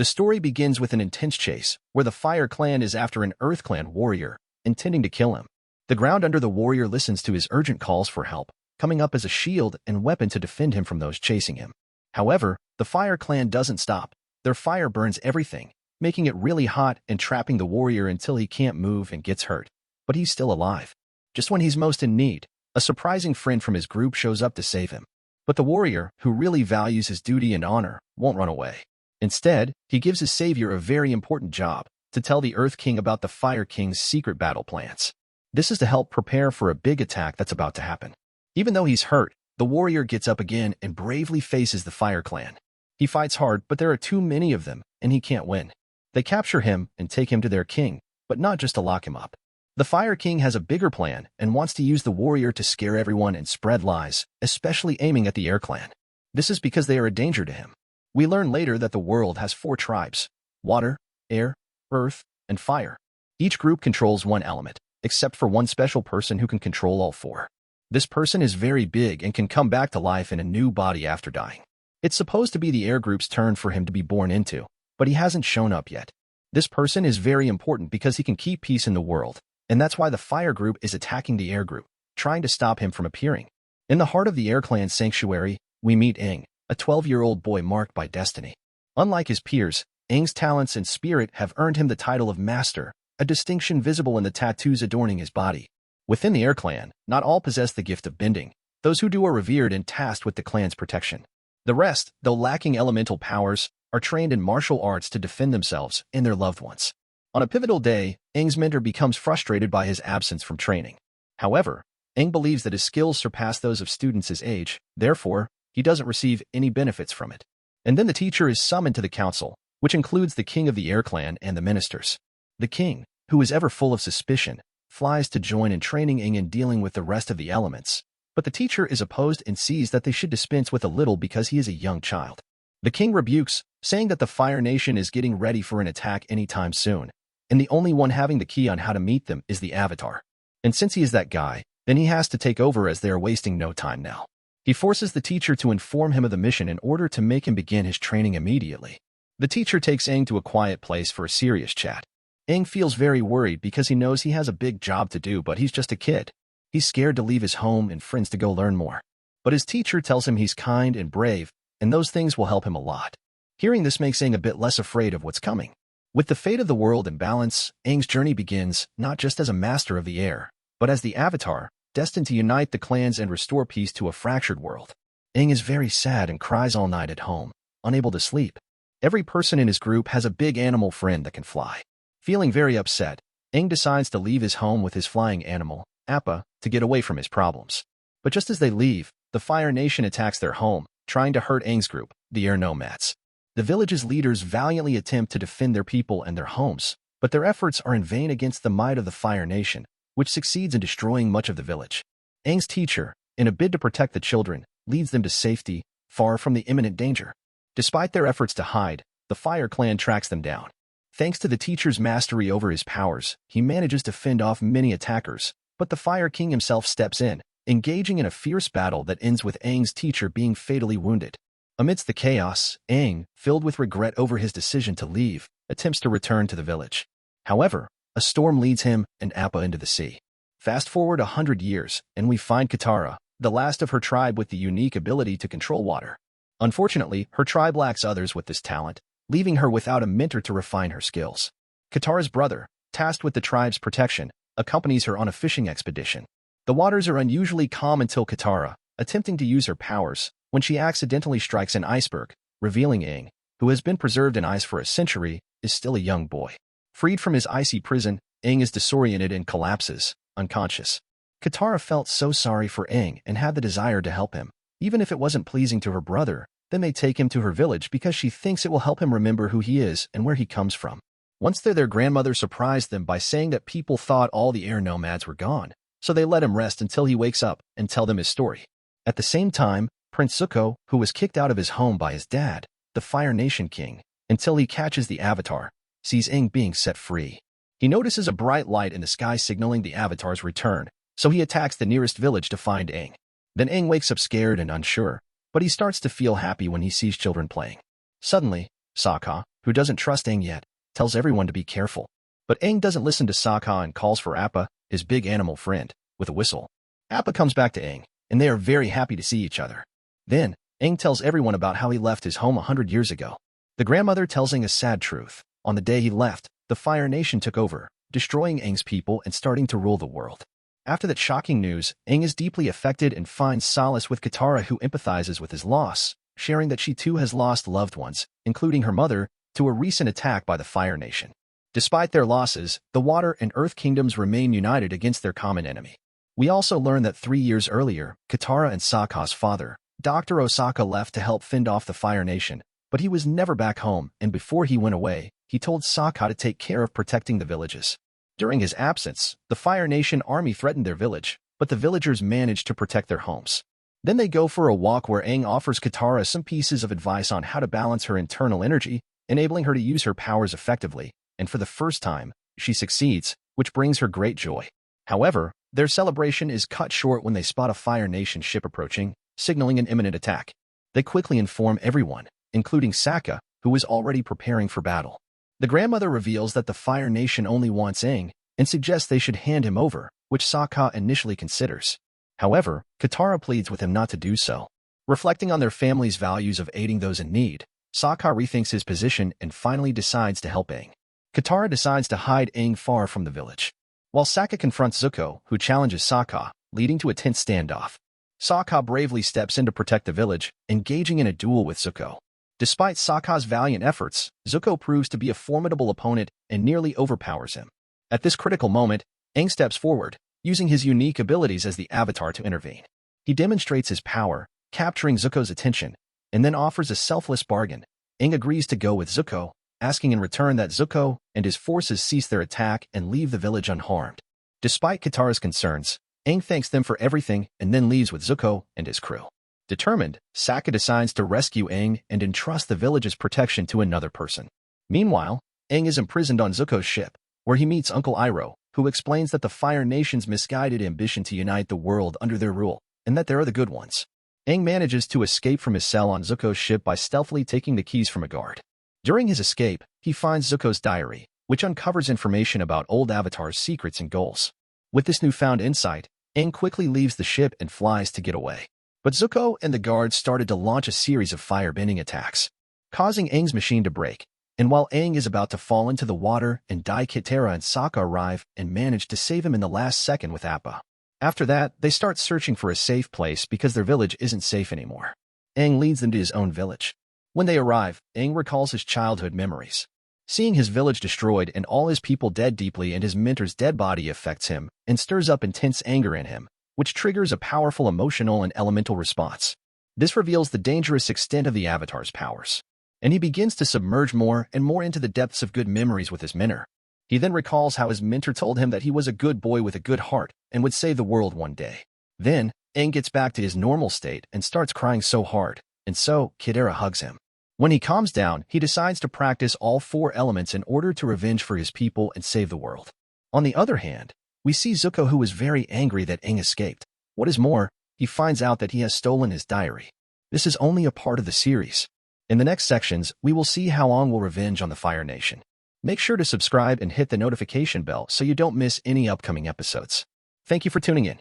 The story begins with an intense chase, where the Fire Clan is after an Earth Clan warrior, intending to kill him. The ground under the warrior listens to his urgent calls for help, coming up as a shield and weapon to defend him from those chasing him. However, the Fire Clan doesn't stop. Their fire burns everything, making it really hot and trapping the warrior until he can't move and gets hurt. But he's still alive. Just when he's most in need, a surprising friend from his group shows up to save him. But the warrior, who really values his duty and honor, won't run away. Instead, he gives his savior a very important job, to tell the Earth King about the Fire King's secret battle plans. This is to help prepare for a big attack that's about to happen. Even though he's hurt, the warrior gets up again and bravely faces the Fire Clan. He fights hard, but there are too many of them, and he can't win. They capture him and take him to their king, but not just to lock him up. The Fire King has a bigger plan and wants to use the warrior to scare everyone and spread lies, especially aiming at the Air Clan. This is because they are a danger to him. We learn later that the world has 4 tribes: water, air, earth, and fire. Each group controls one element, except for one special person who can control all 4. This person is very big and can come back to life in a new body after dying. It's supposed to be the air group's turn for him to be born into, but he hasn't shown up yet. This person is very important because he can keep peace in the world, and that's why the fire group is attacking the air group, trying to stop him from appearing. In the heart of the Air Clan sanctuary, we meet Aang, a 12-year-old boy marked by destiny. Unlike his peers, Aang's talents and spirit have earned him the title of Master, a distinction visible in the tattoos adorning his body. Within the Air Clan, not all possess the gift of bending. Those who do are revered and tasked with the clan's protection. The rest, though lacking elemental powers, are trained in martial arts to defend themselves and their loved ones. On a pivotal day, Aang's mentor becomes frustrated by his absence from training. However, Aang believes that his skills surpass those of students his age, therefore, he doesn't receive any benefits from it. And then the teacher is summoned to the council, which includes the king of the Air Clan and the ministers. The king, who is ever full of suspicion, flies to join in training Aang in dealing with the rest of the elements, but the teacher is opposed and sees that they should dispense with a little because he is a young child. The king rebukes, saying that the Fire Nation is getting ready for an attack anytime soon, and the only one having the key on how to meet them is the Avatar. And since he is that guy, then he has to take over as they are wasting no time now. He forces the teacher to inform him of the mission in order to make him begin his training immediately. The teacher takes Aang to a quiet place for a serious chat. Aang feels very worried because he knows he has a big job to do, but he's just a kid. He's scared to leave his home and friends to go learn more. But his teacher tells him he's kind and brave, and those things will help him a lot. Hearing this makes Aang a bit less afraid of what's coming. With the fate of the world in balance, Aang's journey begins not just as a master of the air, but as the Avatar, destined to unite the clans and restore peace to a fractured world. Aang is very sad and cries all night at home, unable to sleep. Every person in his group has a big animal friend that can fly. Feeling very upset, Aang decides to leave his home with his flying animal, Appa, to get away from his problems. But just as they leave, the Fire Nation attacks their home, trying to hurt Aang's group, the Air Nomads. The village's leaders valiantly attempt to defend their people and their homes, but their efforts are in vain against the might of the Fire Nation, which succeeds in destroying much of the village. Aang's teacher, in a bid to protect the children, leads them to safety, far from the imminent danger. Despite their efforts to hide, the Fire Clan tracks them down. Thanks to the teacher's mastery over his powers, he manages to fend off many attackers, but the Fire King himself steps in, engaging in a fierce battle that ends with Aang's teacher being fatally wounded. Amidst the chaos, Aang, filled with regret over his decision to leave, attempts to return to the village. However, a storm leads him and Appa into the sea. Fast forward 100 years, and we find Katara, the last of her tribe with the unique ability to control water. Unfortunately, her tribe lacks others with this talent, leaving her without a mentor to refine her skills. Katara's brother, tasked with the tribe's protection, accompanies her on a fishing expedition. The waters are unusually calm until Katara, attempting to use her powers, when she accidentally strikes an iceberg, revealing Aang, who has been preserved in ice for a century, is still a young boy. Freed from his icy prison, Aang is disoriented and collapses, unconscious. Katara felt so sorry for Aang and had the desire to help him. Even if it wasn't pleasing to her brother, then they take him to her village because she thinks it will help him remember who he is and where he comes from. Once there, their grandmother surprised them by saying that people thought all the air nomads were gone, so they let him rest until he wakes up and tell them his story. At the same time, Prince Zuko, who was kicked out of his home by his dad, the Fire Nation king, until he catches the Avatar, sees Aang being set free. He notices a bright light in the sky signaling the Avatar's return, so he attacks the nearest village to find Aang. Then Aang wakes up scared and unsure, but he starts to feel happy when he sees children playing. Suddenly, Sokka, who doesn't trust Aang yet, tells everyone to be careful. But Aang doesn't listen to Sokka and calls for Appa, his big animal friend, with a whistle. Appa comes back to Aang, and they are very happy to see each other. Then, Aang tells everyone about how he left his home 100 years ago. The grandmother tells Aang a sad truth. On the day he left, the Fire Nation took over, destroying Aang's people and starting to rule the world. After that shocking news, Aang is deeply affected and finds solace with Katara, who empathizes with his loss, sharing that she too has lost loved ones, including her mother, to a recent attack by the Fire Nation. Despite their losses, the Water and Earth Kingdoms remain united against their common enemy. We also learn that 3 years earlier, Katara and Sokka's father, Dr. Osaka, left to help fend off the Fire Nation, but he was never back home, and before he went away, he told Sokka to take care of protecting the villages. During his absence, the Fire Nation army threatened their village, but the villagers managed to protect their homes. Then they go for a walk where Aang offers Katara some pieces of advice on how to balance her internal energy, enabling her to use her powers effectively, and for the first time, she succeeds, which brings her great joy. However, their celebration is cut short when they spot a Fire Nation ship approaching, signaling an imminent attack. They quickly inform everyone, including Sokka, who is already preparing for battle. The grandmother reveals that the Fire Nation only wants Aang, and suggests they should hand him over, which Sokka initially considers. However, Katara pleads with him not to do so. Reflecting on their family's values of aiding those in need, Sokka rethinks his position and finally decides to help Aang. Katara decides to hide Aang far from the village, while Sokka confronts Zuko, who challenges Sokka, leading to a tense standoff. Sokka bravely steps in to protect the village, engaging in a duel with Zuko. Despite Sokka's valiant efforts, Zuko proves to be a formidable opponent and nearly overpowers him. At this critical moment, Aang steps forward, using his unique abilities as the Avatar to intervene. He demonstrates his power, capturing Zuko's attention, and then offers a selfless bargain. Aang agrees to go with Zuko, asking in return that Zuko and his forces cease their attack and leave the village unharmed. Despite Katara's concerns, Aang thanks them for everything and then leaves with Zuko and his crew. Determined, Sokka decides to rescue Aang and entrust the village's protection to another person. Meanwhile, Aang is imprisoned on Zuko's ship, where he meets Uncle Iroh, who explains that the Fire Nation's misguided ambition to unite the world under their rule, and that there are the good ones. Aang manages to escape from his cell on Zuko's ship by stealthily taking the keys from a guard. During his escape, he finds Zuko's diary, which uncovers information about old Avatar's secrets and goals. With this newfound insight, Aang quickly leaves the ship and flies to get away. But Zuko and the guards started to launch a series of firebending attacks, causing Aang's machine to break. And while Aang is about to fall into the water and die, Katara and Sokka arrive and manage to save him in the last second with Appa. After that, they start searching for a safe place because their village isn't safe anymore. Aang leads them to his own village. When they arrive, Aang recalls his childhood memories. Seeing his village destroyed and all his people dead deeply and his mentor's dead body affects him and stirs up intense anger in him, which triggers a powerful emotional and elemental response. This reveals the dangerous extent of the Avatar's powers, and he begins to submerge more and more into the depths of good memories with his mentor. He then recalls how his mentor told him that he was a good boy with a good heart and would save the world one day. Then, Aang gets back to his normal state and starts crying so hard, and so Katara hugs him. When he calms down, he decides to practice all 4 elements in order to revenge for his people and save the world. On the other hand, we see Zuko, who is very angry that Aang escaped. What is more, he finds out that he has stolen his diary. This is only a part of the series. In the next sections, we will see how Aang will revenge on the Fire Nation. Make sure to subscribe and hit the notification bell so you don't miss any upcoming episodes. Thank you for tuning in.